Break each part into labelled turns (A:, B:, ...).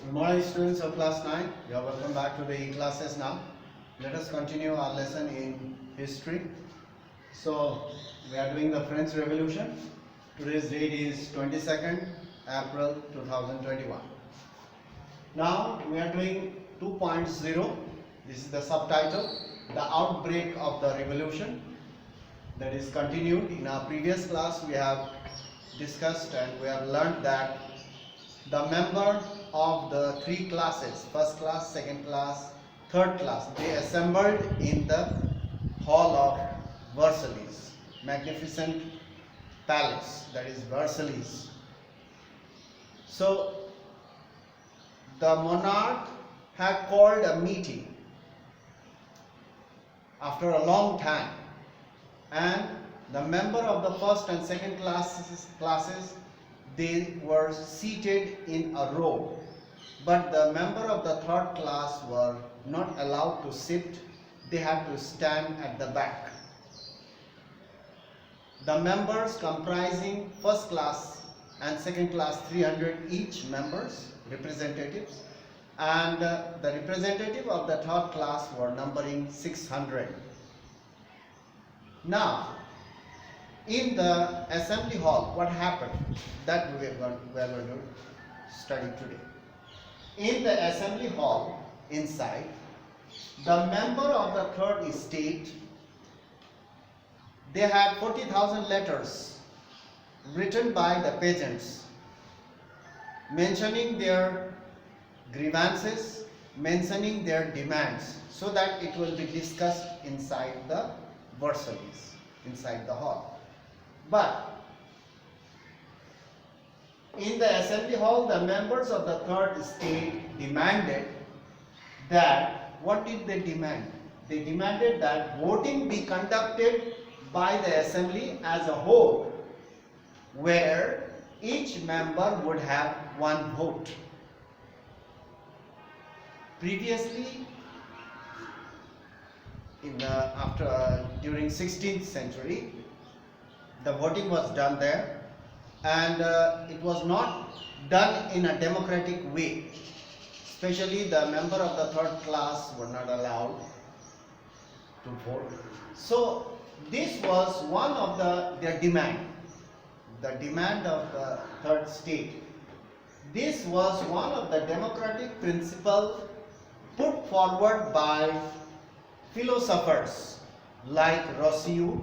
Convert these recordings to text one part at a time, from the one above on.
A: Good morning, students of class 9. You are welcome back to the classes now. Let us continue our lesson in history. So, we are doing the French Revolution. Today's date is 22nd April 2021. Now, we are doing 2.0. This is the subtitle, The Outbreak of the Revolution. That is continued. In our previous class, we have discussed and we have learned that the member of the three classes, first class, second class, third class, they assembled in the hall of Versailles, magnificent palace, that is Versailles. So the monarch had called a meeting after a long time, and the member of the first and second classes they were seated in a row, but the member of the third class were not allowed to sit. They had to stand at the back. The members comprising first class and second class, 300 each members, representatives, and the representative of the third class were numbering 600. Now, in the assembly hall, what happened? That we are going to study today. In the assembly hall, inside, the member of the third estate, they had 40,000 letters written by the peasants, mentioning their grievances, mentioning their demands, so that it will be discussed inside the Versailles, inside the hall. But in the assembly hall, the members of the third estate demanded that, what did they demand? They demanded that voting be conducted by the assembly as a whole, where each member would have one vote. Previously, during 16th century, the voting was done there, and it was not done in a democratic way. Especially the member of the third class were not allowed to vote. So this was one of their demand, the demand of the third state. This was one of the democratic principles put forward by philosophers like Rousseau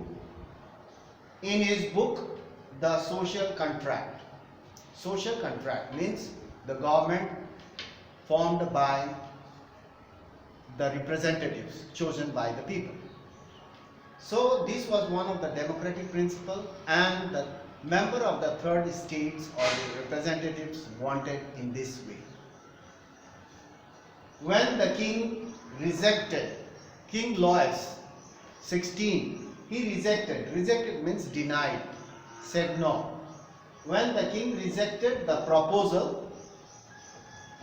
A: in his book, The Social Contract. Social contract means the government formed by the representatives chosen by the people. So this was one of the democratic principles, and the member of the third estates or the representatives wanted in this way. When the king rejected, King Louis XVI, he rejected means denied, said no. When the king rejected the proposal,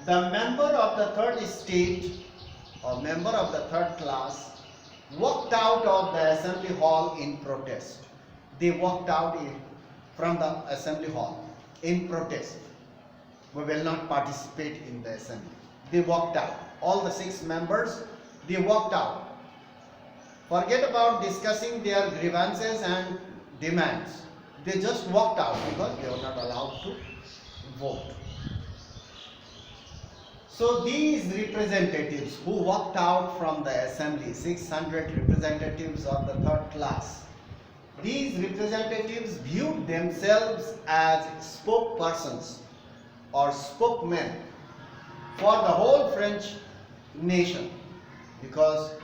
A: the member of the third estate or member of the third class walked out of the assembly hall in protest. They walked out from the assembly hall in protest. We will not participate in the assembly. They walked out. All the 6 members, they walked out. Forget about discussing their grievances and demands. They just walked out because they were not allowed to vote. So these representatives who walked out from the assembly, 600 representatives of the third class, these representatives viewed themselves as spokespersons or spokesmen for the whole French nation, because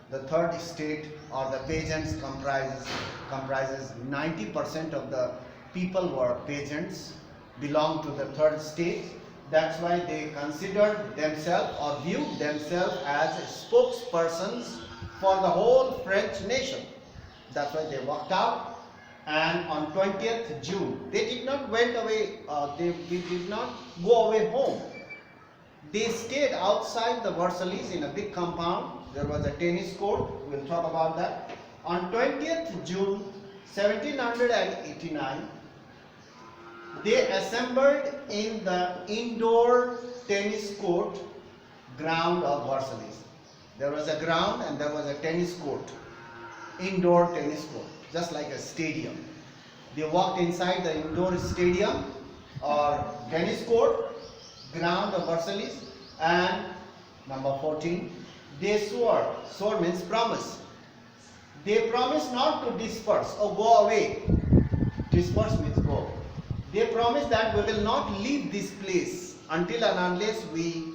A: the third estate or the peasants comprises 90% of the people were peasants, belong to the third estate. That's why they considered themselves or viewed themselves as spokespersons for the whole French nation. That's why they walked out, and on 20th June, they did not went away, they did not go away home. They stayed outside the Versailles in a big compound. There was a tennis court. We'll talk about that. On 20th June 1789, They assembled in the indoor tennis court ground of Versailles. There was a ground and there was a tennis court, indoor tennis court, just like a stadium. They walked inside the indoor stadium or tennis court, ground of Versailles, and number 14, they swore. Swore means promise. They promised not to disperse or go away. Disperse means go. They promised that we will not leave this place until and unless we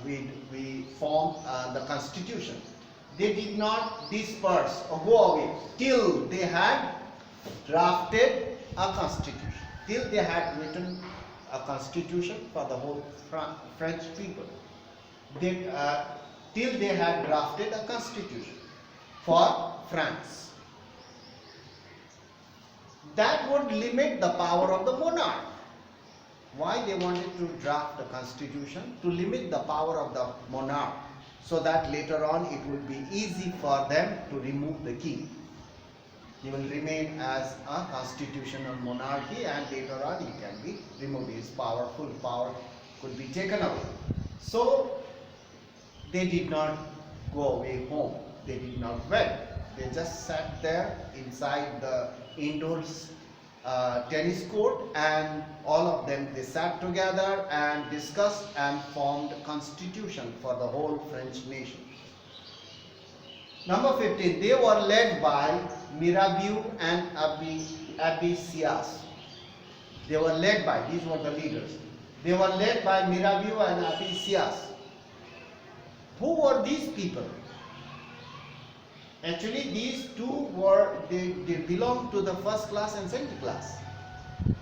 A: we form the constitution. They did not disperse or go away till they had drafted a constitution, till they had written a constitution for the whole French people. Till they had drafted a constitution for France. That would limit the power of the monarch. Why they wanted to draft a constitution? To limit the power of the monarch, so that later on it would be easy for them to remove the king. He will remain as a constitutional monarchy, and later on he can be removed. His full power could be taken away. So they did not go away home. They did not went. They just sat there inside the indoors tennis court, and all of them, they sat together and discussed and formed a constitution for the whole French nation. Number 15, they were led by Mirabeau and Abbé Sieyès. They were led by, these were the leaders. They were led by Mirabeau and Abbé Sieyès. Who were these people? Actually, these two were, they belonged to the first class and second class.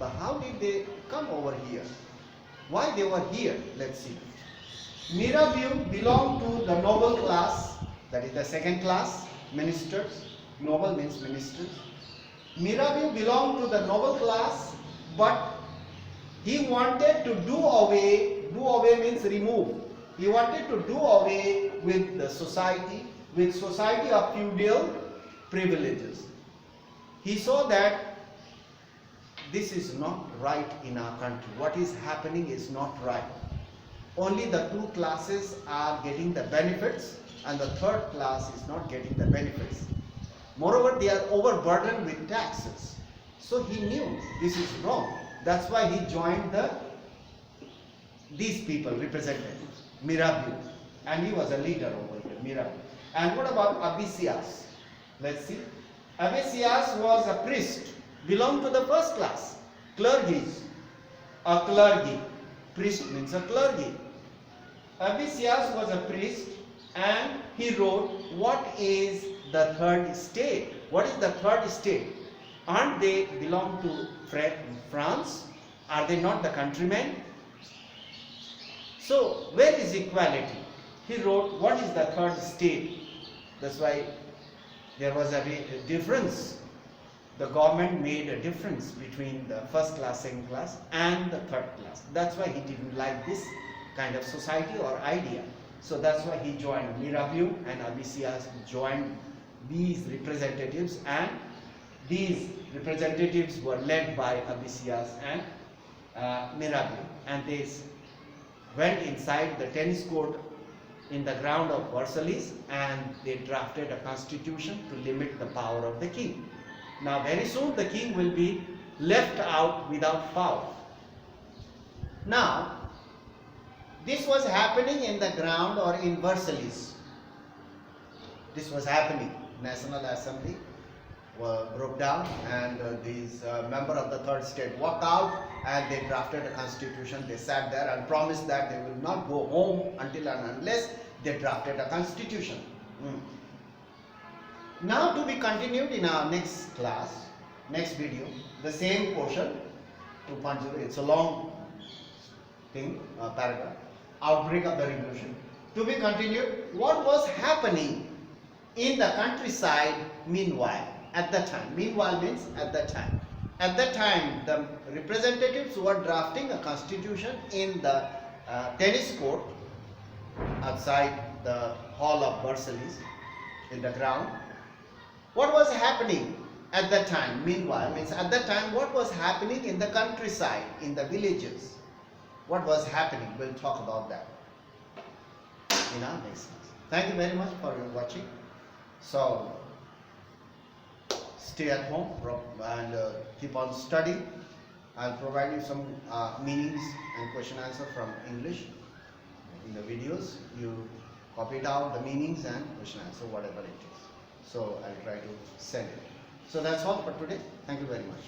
A: But how did they come over here? Why they were here? Let's see. Mirabeau belonged to the noble class, that is the second class, ministers. Noble means ministers. Mirabeau belonged to the noble class, but he wanted to do away means remove. He wanted to do away with the society, of feudal privileges. He saw that this is not right in our country. What is happening is not right. Only the two classes are getting the benefits, and the third class is not getting the benefits. Moreover, they are overburdened with taxes. So he knew this is wrong. That's why he joined these people, representatives, Mirabeau, and he was a leader over here, Mirabeau. And what about Abbé Sieyès? Let's see. Abbé Sieyès was a priest, belonged to the first class, clergies, a clergy. Priest means a clergy. Abbé Sieyès was a priest, and he wrote, what is the third estate? What is the third estate? Aren't they belong to France? Are they not the countrymen? So, where is equality? He wrote, what is the third estate? That's why there was a difference. The government made a difference between the first class, second class, and the third class. That's why he didn't like this kind of society or idea. So that's why he joined Mirabeau, and Abbé Sieyès joined these representatives, and these representatives were led by Abbé Sieyès and Mirabeau, and they went inside the tennis court in the ground of Versailles, and they drafted a constitution to limit the power of the king. Now very soon the king will be left out without power. Now this was happening in the ground or in Versailles. This was happening. National Assembly broke down, and these members of the third state walked out, and they drafted a constitution. They sat there and promised that they will not go home until and unless they drafted a constitution. Now to be continued in our next class, next video, the same portion, 2.0, it's a long thing, paragraph, outbreak of the revolution. To be continued, what was happening in the countryside meanwhile, at the time. Meanwhile means at the time. At that time, the representatives were drafting a constitution in the tennis court outside the hall of Versailles, in the ground. What was happening? at that time. Meanwhile, means at that time, what was happening in the countryside, in the villages? What was happening? We'll talk about that in our next class. Thank you very much for watching. So, stay at home and keep on studying. I'll provide you some meanings and question answer from English in the videos. You copy it out, the meanings and question answer, whatever it is. So I'll try to send it. So that's all for today. Thank you very much.